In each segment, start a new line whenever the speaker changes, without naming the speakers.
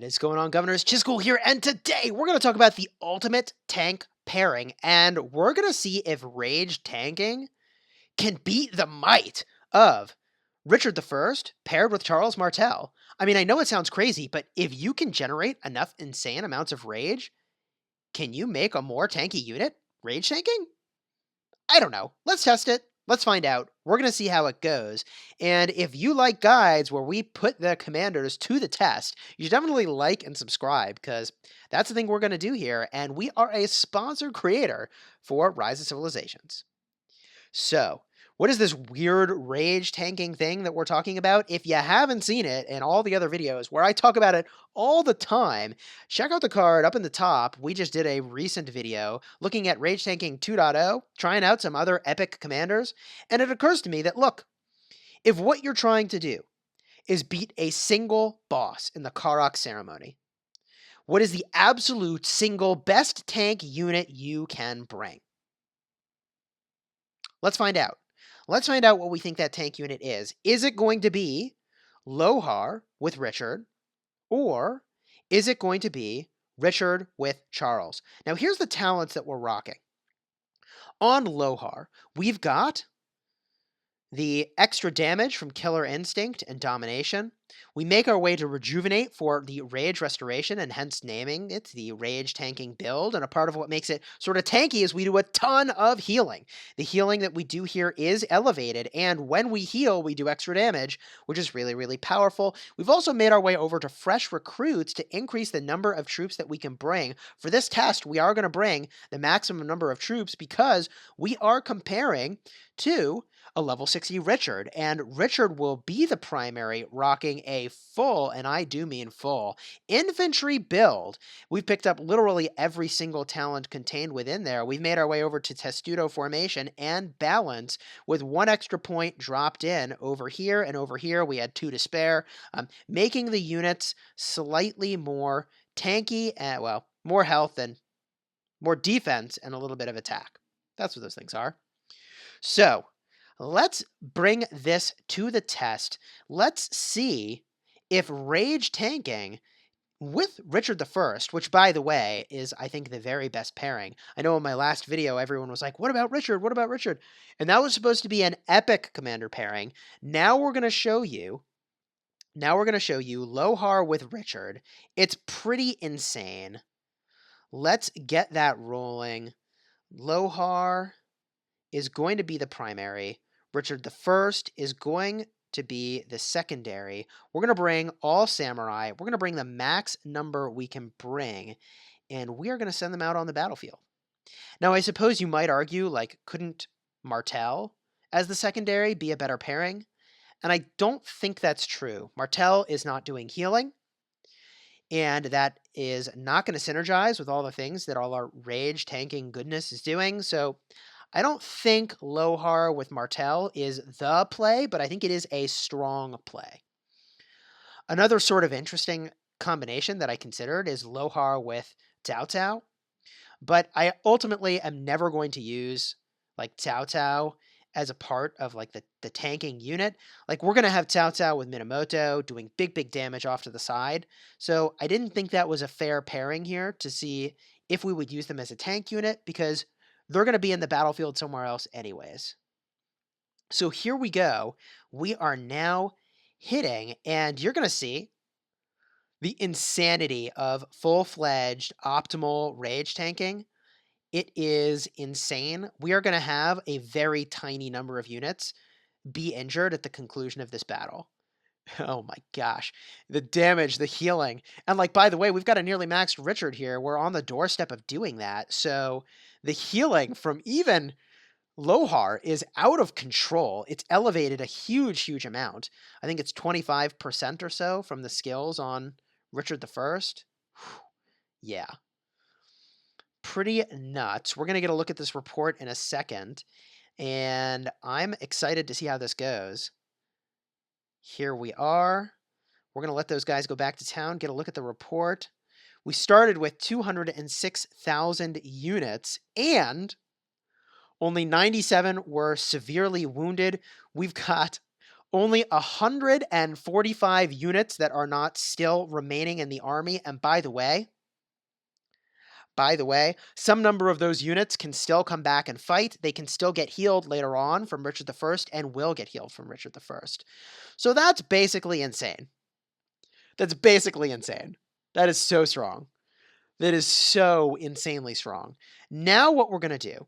What is going on, Governors? Chisgule here, and today we're going to talk about the ultimate tank pairing, and we're going to see if rage tanking can beat the might of Richard I paired with Charles Martel. I mean, I know it sounds crazy, but if you can generate enough insane amounts of rage, can you make a more tanky unit rage tanking? I don't know. Let's test it. Let's find out. We're going to see how it goes. And if you like guides where we put the commanders to the test, you should definitely like and subscribe because that's the thing we're going to do here. And we are a sponsored creator for Rise of Civilizations. So, what is this weird rage tanking thing that we're talking about? If you haven't seen it in all the other videos where I talk about it all the time, check out the card up in the top. We just did a recent video looking at Rage Tanking 2.0, trying out some other epic commanders, and it occurs to me that, look, if what you're trying to do is beat a single boss in the ROK ceremony, what is the absolute single best tank unit you can bring? Let's find out. Let's find out what we think that tank unit is. Is it going to be Lohar with Richard, or is it going to be Richard with Charles? Now, here's the talents that we're rocking. On Lohar, we've got the extra damage from Killer Instinct and Domination. We make our way to Rejuvenate for the Rage Restoration, and hence naming it the Rage Tanking build. And a part of what makes it sort of tanky is we do a ton of healing. The healing that we do here is elevated, and when we heal, we do extra damage, which is really, really powerful. We've also made our way over to Fresh Recruits to increase the number of troops that we can bring. For this test, we are going to bring the maximum number of troops because we are comparing to a level 60 Richard, and Richard will be the primary, rocking a full, and I do mean full, infantry build. We've picked up literally every single talent contained within there. We've made our way over to Testudo Formation and Balance with one extra point dropped in over here, and over here we had 2 to spare, making the units slightly more tanky, and, well, more health and more defense and a little bit of attack. That's what those things are. So, let's bring this to the test. Let's see if rage tanking with Richard I, which, by the way, is, I think, the very best pairing. I know in my last video, everyone was like, what about Richard? What about Richard? And that was supposed to be an epic commander pairing. Now we're going to show you Lohar with Richard. It's pretty insane. Let's get that rolling. Lohar is going to be the primary. Richard I is going to be the secondary. We're going to bring all samurai. We're going to bring the max number we can bring, and we are going to send them out on the battlefield. Now, I suppose you might argue, like, couldn't Martel as the secondary be a better pairing? And I don't think that's true. Martel is not doing healing, and that is not going to synergize with all the things that all our rage tanking goodness is doing, so I don't think Lohar with Martel is the play, but I think it is a strong play. Another sort of interesting combination that I considered is Lohar with Cao Cao, but I ultimately am never going to use like Cao Cao as a part of like the tanking unit. Like, we're going to have Cao Cao with Minamoto doing big damage off to the side, so I didn't think that was a fair pairing here to see if we would use them as a tank unit because they're going to be in the battlefield somewhere else anyways. So here we go. We are now hitting, and you're going to see the insanity of full-fledged optimal rage tanking. It is insane. We are going to have a very tiny number of units be injured at the conclusion of this battle. Oh my gosh. The damage, the healing. And, like, by the way, we've got a nearly maxed Richard here. We're on the doorstep of doing that. So the healing from even Lohar is out of control. It's elevated a huge amount. I think it's 25% or so from the skills on Richard I. Yeah. Pretty nuts. We're going to get a look at this report in a second, and I'm excited to see how this goes. Here we are. We're going to let those guys go back to town, get a look at the report. We started with 206,000 units, and only 97 were severely wounded. We've got Only 145 units that are not still remaining in the army. And by the way, some number of those units can still come back and fight. They can still get healed later on from Richard I and will get healed from Richard I. So that's basically insane. That's basically insane. That is so strong. That is so insanely strong. Now what we're going to do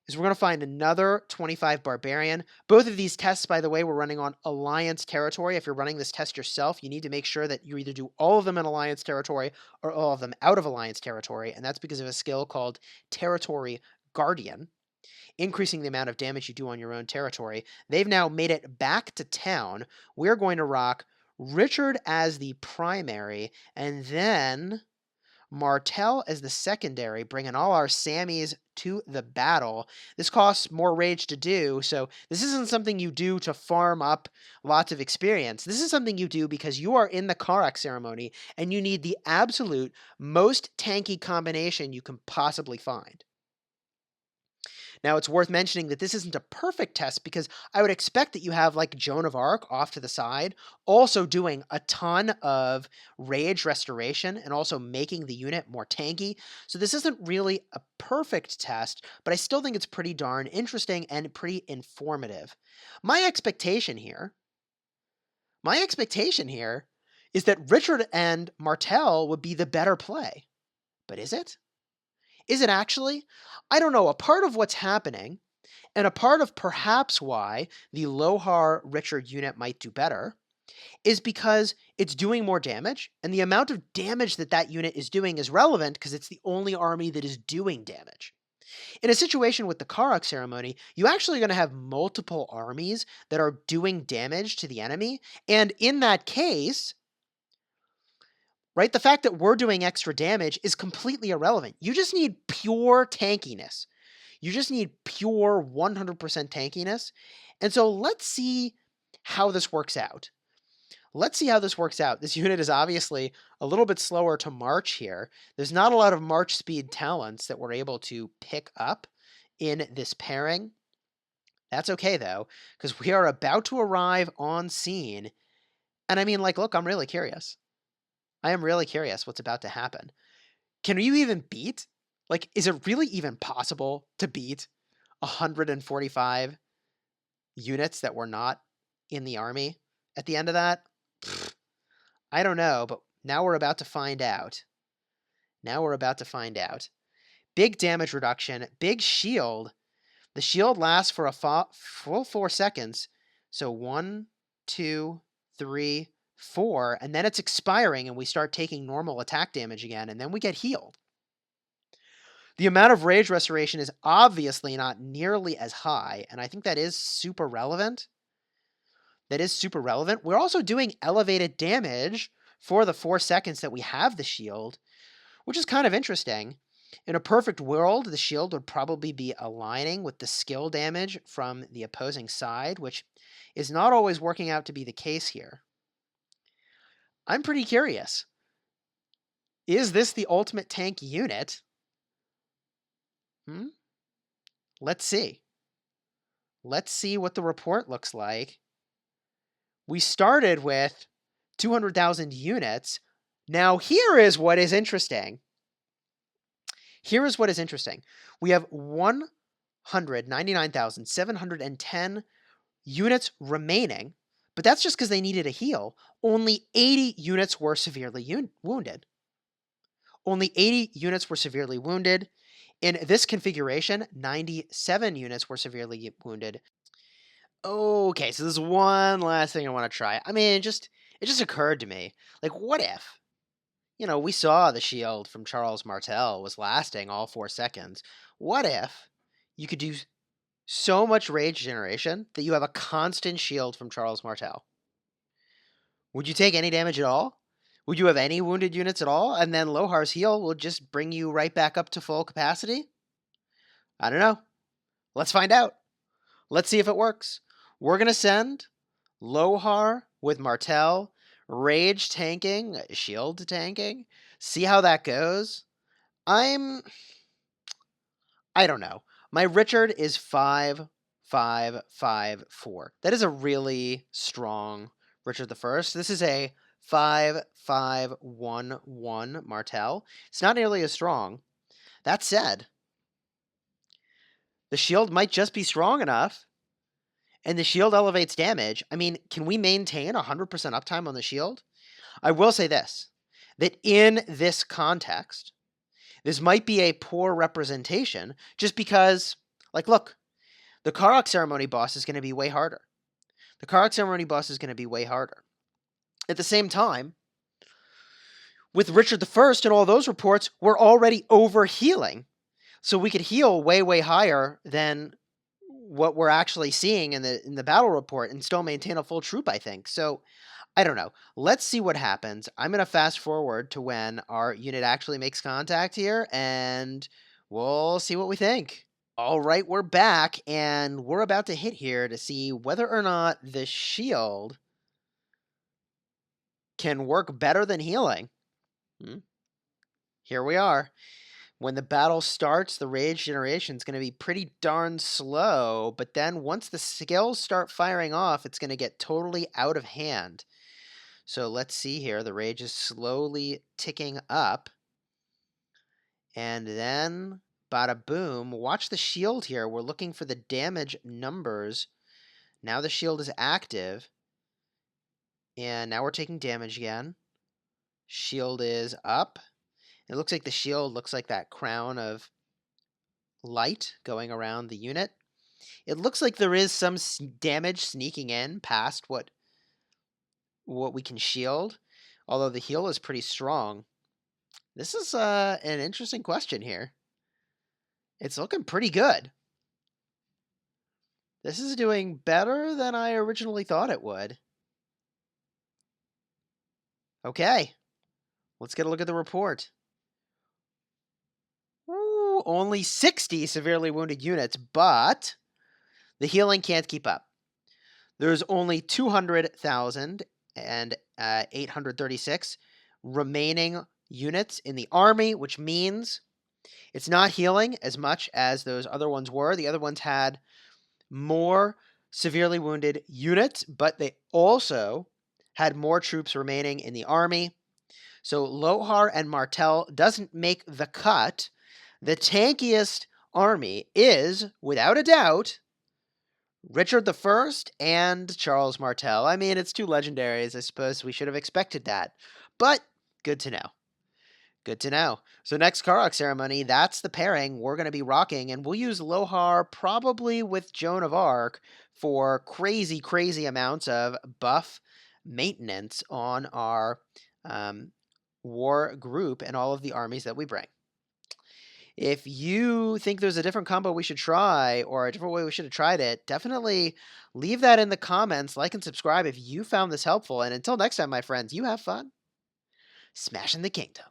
is we're going to find another 25 Barbarian. Both of these tests, by the way, we're running on Alliance territory. If you're running this test yourself, you need to make sure that you either do all of them in Alliance territory or all of them out of Alliance territory, and that's because of a skill called Territory Guardian, increasing the amount of damage you do on your own territory. They've now made it back to town. We're going to rock Richard as the primary, and then Martel as the secondary, bringing all our Sammies to the battle. This costs more rage to do, so this isn't something you do to farm up lots of experience. This is something you do because you are in the Karak ceremony and you need the absolute most tanky combination you can possibly find. Now, it's worth mentioning that this isn't a perfect test because I would expect that you have like Joan of Arc off to the side, also doing a ton of rage restoration and also making the unit more tanky. So this isn't really a perfect test, but I still think it's pretty darn interesting and pretty informative. My expectation here is that Richard and Martel would be the better play. But is it? Is it actually? I don't know. A part of what's happening, and a part of perhaps why the Lohar Richard unit might do better, is because it's doing more damage, and the amount of damage that that unit is doing is relevant because it's the only army that is doing damage. In a situation with the Karak ceremony, you actually are going to have multiple armies that are doing damage to the enemy, and in that case, right, the fact that we're doing extra damage is completely irrelevant. You just need pure tankiness. You just need pure 100% tankiness. And so let's see how this works out. This unit is obviously a little bit slower to march here. There's not a lot of march speed talents that we're able to pick up in this pairing. That's okay, though, because we are about to arrive on scene. And I mean, like, look, I'm really curious. I am really curious what's about to happen. Can you even beat? Like, is it really even possible to beat 145 units that were not in the army at the end of that? I don't know, but now we're about to find out. Big damage reduction, big shield. The shield lasts for a full 4 seconds. So 1, 2, 3, 4, and then it's expiring and we start taking normal attack damage again, and then we get healed. The amount of rage restoration is obviously not nearly as high, and I think that is super relevant. We're also doing elevated damage for the 4 seconds that we have the shield, which is kind of interesting. In a perfect world, the shield would probably be aligning with the skill damage from the opposing side, which is not always working out to be the case here. I'm pretty curious. Is this the ultimate tank unit? Let's see. Let's see what the report looks like. We started with 200,000 units. Now here is what is interesting. We have 199,710 units remaining, but that's just because they needed a heal. Only 80 units were severely wounded. In this configuration, 97 units were severely wounded. Okay, so there's one last thing I want to try. I mean, it just occurred to me. Like, what if? We saw the shield from Charles Martel was lasting all 4 seconds. What if you could do so much rage generation that you have a constant shield from Charles Martel? Would you take any damage at all? Would you have any wounded units at all? And then Lohar's heal will just bring you right back up to full capacity? I don't know. Let's find out. Let's see if it works. We're going to send Lohar with Martel, rage tanking, shield tanking. See how that goes. I don't know. My Richard is 5 5, 5, 4. That is a really strong Richard the First. This is a 5, 5, 1, 1 Martel. It's not nearly as strong. That said, the shield might just be strong enough, and the shield elevates damage. I mean, can we maintain 100% uptime on the shield? I will say this, that in this context, this might be a poor representation just because, like, look, the Karok Ceremony boss is going to be way harder. The Karok Ceremony boss is going to be way harder. At the same time, with Richard I and all those reports, we're already over-healing. So we could heal way, way higher than what we're actually seeing in the battle report and still maintain a full troop, I think. So, I don't know. Let's see what happens. I'm going to fast forward to when our unit actually makes contact here, and we'll see what we think. All right, we're back, and we're about to hit here to see whether or not the shield can work better than healing. Here we are. When the battle starts, the rage generation is going to be pretty darn slow, but then once the skills start firing off, it's going to get totally out of hand. So let's see here. The rage is slowly ticking up. And then, bada boom. Watch the shield here. We're looking for the damage numbers. Now the shield is active. And now we're taking damage again. Shield is up. It looks like the shield looks like that crown of light going around the unit. It looks like there is some damage sneaking in past what we can shield, although the heal is pretty strong. This is an interesting question here. It's looking pretty good. This is doing better than I originally thought it would. Okay, let's get a look at the report. Ooh, only 60 severely wounded units, but the healing can't keep up. There's only 200,836 remaining units in the army, which means it's not healing as much as those other ones were. The other ones had more severely wounded units, but they also had more troops remaining in the army. So Lohar and Martel doesn't make the cut. The tankiest army is, without a doubt, Richard I and Charles Martel. I mean, it's two legendaries. I suppose we should have expected that. But good to know. Good to know. So next Karok Ceremony, that's the pairing we're going to be rocking, and we'll use Lohar probably with Joan of Arc for crazy, crazy amounts of buff maintenance on our war group and all of the armies that we bring. If you think there's a different combo we should try or a different way we should have tried it, definitely leave that in the comments, like and subscribe if you found this helpful. And until next time, my friends, you have fun smashing the kingdom.